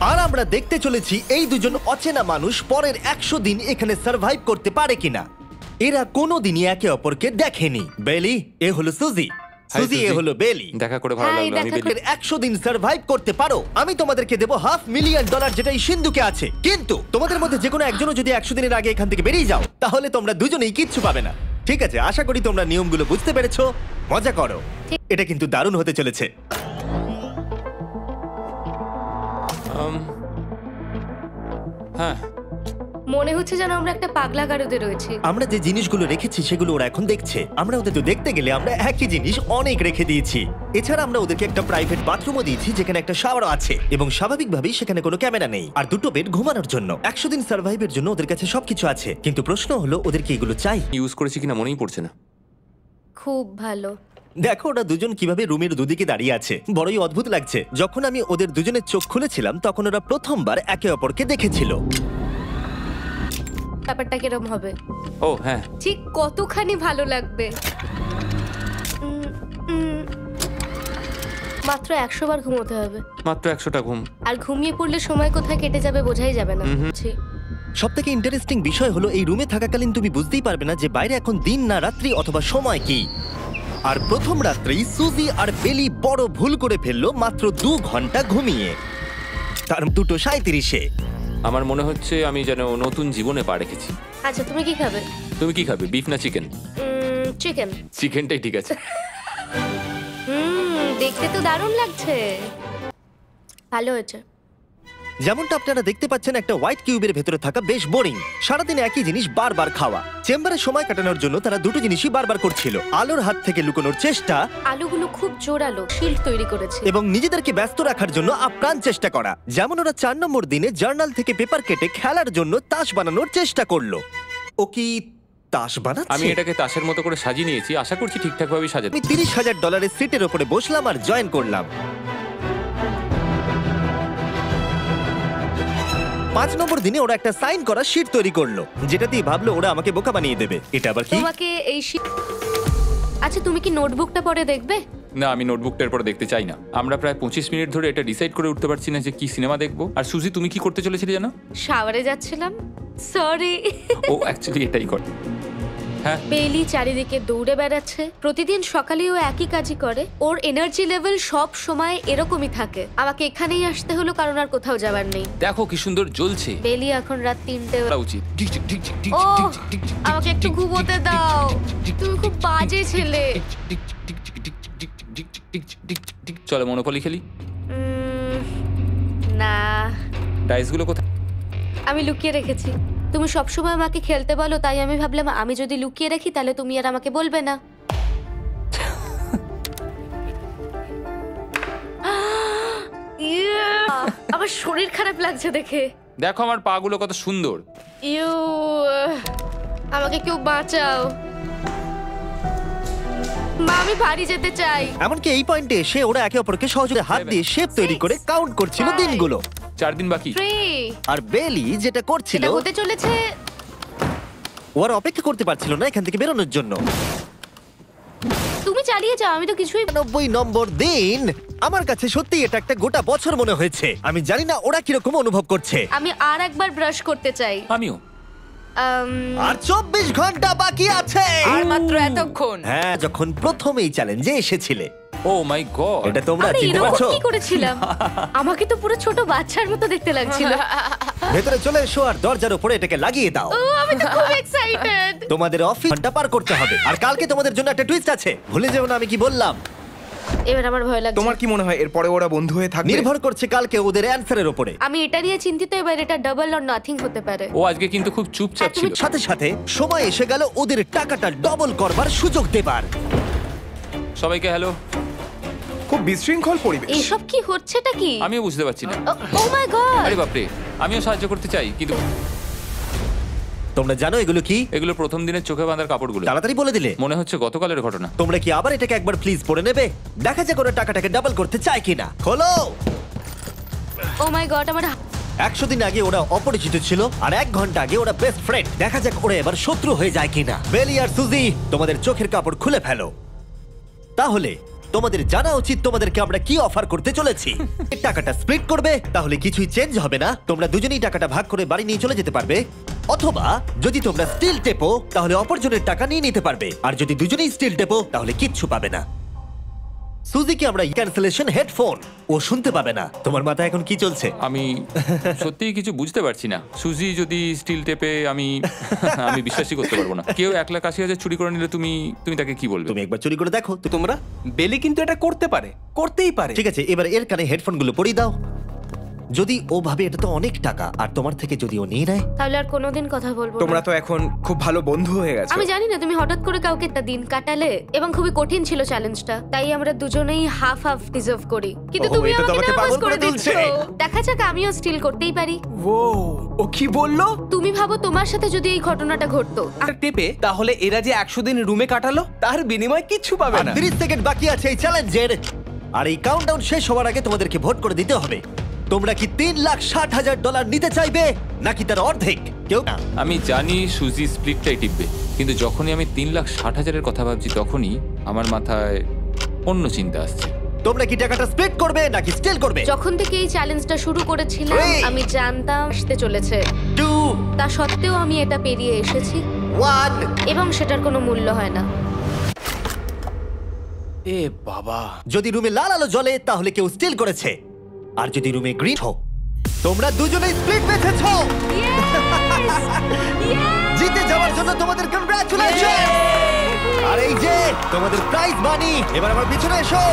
আর আমরা দেখতে চলেছি এই দুজন অচেনা মানুষ পরের 100 দিন এখানে সার্ভাইভ করতে পারে কিনা। এরা কোনোদিনই একে অপরকে দেখেনি। বেলি, এ হলো সুজি। সুজি, এ হলো বেলি। দেখা করে ভালো লাগলো। আমি বেলি। 100 দিন সার্ভাইভ করতে পারো, আমি তোমাদেরকে দেবো $500,000 যেটা এই সিন্ধুকে আছে। কিন্তু তোমাদের মধ্যে যে কোনো একজনও যদি 100 দিনের আগে এখান থেকে বেরিয়ে যাও, তাহলে তোমরা দুজনেই কিচ্ছু পাবে না। ঠিক আছে, আশা করি তোমরা নিয়মগুলো বুঝতে পেরেছো। মজা করো, এটা কিন্তু দারুণ হতে চলেছে। হ্যাঁ, মনে হচ্ছে যেন আমরা একটা পাগলা গারদে রয়েছি। আমরা যে জিনিসগুলো রেখেছি সেগুলো ওরা এখন দেখছে। আমরা ওদের তো দেখতে গেলে আমরা একই জিনিস অনেক রেখে দিয়েছি। এছাড়া আমরা ওদেরকে একটা প্রাইভেট বাথরুমও দিয়েছি যেখানে একটা শাওয়ারও আছে, এবং স্বাভাবিকভাবেই সেখানে কোনো ক্যামেরা নেই, আর দুটো বেড ঘুমানোর জন্য। 100 দিন সার্ভাইভের জন্য ওদের কাছে সবকিছু আছে, কিন্তু প্রশ্ন হলো ওদের কি এগুলো চাই। ইউজ করেছি কিনা মনেই পড়ছে না। খুব ভালো। দেখো ওরা দুজন কিভাবে রুমের দুদিকে দাঁড়িয়ে আছে, বড়ই অদ্ভুত লাগছে। যখন আমি ওদের দুজনের চোখ খুলেছিলাম তখন ওরা প্রথমবার একে অপরকে দেখেছিল। ব্যাপারটা কিরম হবে? ও হ্যাঁ, ঠিক কতখানি ভালো লাগবে। মাত্র 100 বার ঘুমোতে হবে। মাত্র 100টা ঘুম। আর ঘুমিয়ে পড়লে সময় কোথায় কেটে যাবে বোঝাই যাবে না। ছি। সবথেকে ইন্টারেস্টিং বিষয় হলো এই রুমে থাকাকালীন তুমি বুঝতেই পারবে না যে বাইরে এখন দিন না রাত্রি অথবা সময় কি। আর প্রথম রাত্রেই সুজি আর বেলি বড় ভুল করে ফেললো মাত্র 2 ঘন্টা ঘুমিয়ে, তার 2:37-এ। আমার মনে হচ্ছে আমি যেন নতুন জীবনে পা রেখেছি। আচ্ছা, তুমি কি খাবে? তুমি কি খাবে, বিফ না চিকেন? চিকেন। চিকেনটাই ঠিক আছে। দেখতে তো দারুণ লাগছে। ভালো হয়েছে। যেমনটা আপনারা দেখতে পাচ্ছেন, একটা হোয়াইট কিউবের ভেতরে থাকা বেশ বোরিং। সারাদিন একই জিনিস বারবার খাওয়া। চেম্বারে সময় কাটানোর জন্য তারা দুটো জিনিসই বারবার করছিল: আলোর হাত থেকে লুকোনোর চেষ্টা, আলুগুলো খুব জোরালো, শিল্ড তৈরি করেছে, এবং নিজেদেরকে ব্যস্ত রাখার জন্য আপ্রাণ চেষ্টা করা। যেমন ওরা 4 নম্বর দিনে জার্নাল থেকে পেপার কেটে খেলার জন্য তাস বানানোর চেষ্টা করলো। ও কি তাস বানাচ্ছে? আমি এটাকে তাসের মতো করে সাজিয়ে নিয়েছি, আশা করছি ঠিকঠাক ভাবে সাজাতে। আমি $30,000 সিটের উপরে বসলাম আর জয়েন করলাম। 5 নম্বর দিনে ওরা একটা সাইন করা শীট তৈরি করলো, যেটা দিয়ে ভাবলো ওরা আমাকে বোকা বানিয়ে দেবে। এটা আবার কি? তোমাকে এই আচ্ছা, তুমি কি নোটবুকটা পরে দেখবে? না, আমি নোটবুকটার পর দেখতে চাই না। আমরা প্রায় 25 মিনিট ধরে এটা ডিসাইড করে উঠতে পারছি না যে কি সিনেমা দেখবো। আর সুজি, তুমি কি করতে চলেছিলে জানো? শাওয়ারে যাচ্ছিলাম। সরি। ও অ্যাকচুয়ালি এটাই করে। হ্যাঁ, বেলি চারিদিকে দৌড়ে বেড়াচ্ছে। প্রতিদিন সকালে ও একই কাজই করে। ওর এনার্জি লেভেল সব সময় এরকমই থাকে। আমাকে এখানেই আসতে হলো কারণ আর কোথাও যাবার নেই। দেখো কি সুন্দর জ্বলছে। বেলি এখন রাত 3টে উচিত। ও, আমাকে একটু ঘুমোতে দাও। তুমি খুব বাজে ছেলে। চলো মনোপলি খেলি। না, ডাইসগুলো কোথায়? আমি লুকিয়ে রেখেছি। তুমি সবসময় আমাকে খেলতে বলো, তাই আমি ভাবলাম আমি যদি লুকিয়ে রাখি তাহলে তুমি আর আমাকে বলবে না। আমার শরীর খারাপ লাগছে দেখে। দেখো আমার পা গুলো কত সুন্দর। ইউ, আমাকে কেউ বাঁচাও। মা, আমি বাড়ি যেতে চাই। এমনকি এই পয়েন্টে এসে ওরা একে অপরকে সহযোগে হাত দিয়ে শেপ তৈরি করে কাউন্ট করছিল দিনগুলো। 4 দিন বাকি। আর বেলি যেটা করছিল, এটা হতে চলেছে। ওরা অপেক্ষা করতে পারছিল না এখান থেকে বেরোনোর জন্য। তুমি চালিয়ে যাও, আমি তো কিছুই। 90 নম্বর দিন। আমার কাছে সত্যি এটা একটা গোটা বছর মনে হয়েছে। আমি জানি না ওরা কিরকম অনুভব করছে। আমি আর একবার ব্রাশ করতে চাই। আমিও। আর 24 ঘন্টা বাকি আছে। আর মাত্র এতক্ষণ। হ্যাঁ, যখন প্রথম এই চ্যালেঞ্জে এসেছিলে। ও মাই গড, এটা তোমরা আরে চিনতে এরকম পারছো? কি করেছিলাম? আমাকে তো পুরো ছোট বাচ্চার মতো দেখতে লাগছিল। ভেতরে চলে এসো আর দরজার উপরে এটাকে লাগিয়ে দাও। ও, আমি তো খুব এক্সাইটেড। তোমাদের অফিস ঘন্টা পার করতে হবে, আর কালকে তোমাদের জন্য একটা টুইস্ট আছে। ভুলে যেও না আমি কি বললাম। এবার আমার ভয় লাগছে। তোমার কি মনে হয় এরপরে ওরা বন্ধু হয়ে থাকবে? নির্ভর করছে কালকে ওদের অ্যানসারের উপরে। আমি এটা নিয়ে চিন্তিত, এবার এটা ডাবল অর নাথিং হতে পারে। ও আজকে কিন্তু খুব চুপচাপ ছিল। সাথে সাথে সময় এসে গেল ওদের টাকাটা ডবল করবার সুযোগ দেবার। সবাইকে হ্যালো। খুব বিশৃঙ্খল পরিবেশ। এসব কি হচ্ছেটা কি? আমিও বুঝতে পারছি না। ও মাই গড। আরে বাপরে, আমিও সাহায্য করতে চাই কিন্তু তোমরা জানো এগুলো কি? এগুলো প্রথম দিনের চোখে বাঁধার কাপড়গুলো। তাড়াতাড়ি বলে দিলে। মনে হচ্ছে গতকালের ঘটনা। তোমরা কি আবার এটাকে একবার প্লিজ পড়ে নেবে? দেখা যাক ওরা টাকাটাকে ডাবল করতে চায় কিনা। খোলো। ও মাই গড, আমার 100 দিন আগে ওরা অপরিচিত ছিল, আর 1 ঘন্টা আগে ওরা বেস্ট ফ্রেন্ড। দেখা যাক ওরা এবার শত্রু হয়ে যায় কিনা। বেলি আর সুজি, তোমাদের চোখের কাপড় খুলে ফেলো। তাহলে তোমাদের জানা উচিত তোমাদেরকে আমরা কি অফার করতে চলেছি। টাকাটা স্প্লিট করবে, তাহলে কিছুই চেঞ্জ হবে না। তোমরা দুজনেই টাকাটা ভাগ করে বাড়ি নিয়ে চলে যেতে পারবে। অথবা যদি তোমরা স্টিল টেপো তাহলে অপরজনের টাকা নিয়ে নিতে পারবে, আর যদি দুজনেই স্টিল টেপো তাহলে কিচ্ছু পাবে না। সুজিকে আমরা ক্যান্সেলেশন হেডফোন, ও শুনতে পাবে না। তোমার মাথায় এখন কি চলছে? আমি সত্যিই কিছু বুঝতে পারছি না। সুজি যদি স্টিল টেপে, আমি বিশ্বাসই করতে পারবো না। কেউ 1,80,000 চুরি করে নিলে তুমি তাকে কি বলবে? তুমি একবার চুরি করে দেখো। তোমরা বেলি কিন্তু এটা করতে পারে, করতেই পারে। ঠিক আছে, এবার এর কানে হেডফোনগুলো পরিয়ে দাও। যদি ও ভাবে এটা তো অনেক টাকা, আর তোমার থেকে যদি ও নিয়ে নেয়, তাহলে আর কোনোদিন কথা বলবো না। তোমরা তো এখন খুব ভালো বন্ধু হয়ে গেছো। আমি জানি না তুমি হঠাৎ করে কাউকে একটা দিন কাটালে, এবং খুবই কঠিন ছিল চ্যালেঞ্জটা, তাই আমরা দুজনেই হাফ হাফ ডিজার্ভ করি। কিন্তু ওহো, তুমি এটা তো আমাকে আমাকে নার্ভাস পাগল করে করে দিচ্ছ। তুলছে। দেখা যাক, আমিও স্টিল করতেই পারি। ও কি বললো? তুমি ভাবো তোমার সাথে যদি এই ঘটনাটা ঘটতো, আর টেপে তাহলে এরা যে 100 দিন রুমে কাটালো তার বিনিময়ে কিচ্ছু পাবে আর না। 30 সেকেন্ড বাকি আছে এই চ্যালেঞ্জের, আর এই কাউন্টডাউন শেষ হওয়ার আগে তোমাদেরকে ভোট করে দিতে হবে। তোমরা কি $3,60,000 নিতে চাইবে, নাকি তার অর্ধেক? কেউ না। আমি জানি সুজি স্প্লিটটাই টিপবে, কিন্তু যখনই আমি 3,60,000-এর কথা ভাবছি তখনই আমার মাথায় অন্য চিন্তা আসছে। তোমরা কি টাকাটা স্প্লিট করবে নাকি স্টিল করবে? যখন থেকে এই চ্যালেঞ্জটা শুরু করেছিলাম Three, আমি জানতাম আসতে চলেছে। 2, তা সত্ত্বেও আমি এটা পেরিয়ে এসেছি, 1। এবং সেটার কোনো মূল্য হয় না। এ বাবা, যদি রুমে লাল আলো জ্বলে তাহলে কেউ স্টিল করেছে, আর যদি রুমে গ্রিন হো, তোমরা দুজনেই স্প্লিট বেঁচেছো। জিতে যাওয়ার জন্য তোমাদের কংগ্রাচুলেশন। আর এই যে তোমাদের প্রাইজ মানি, এবার আমার পিছনে এসো।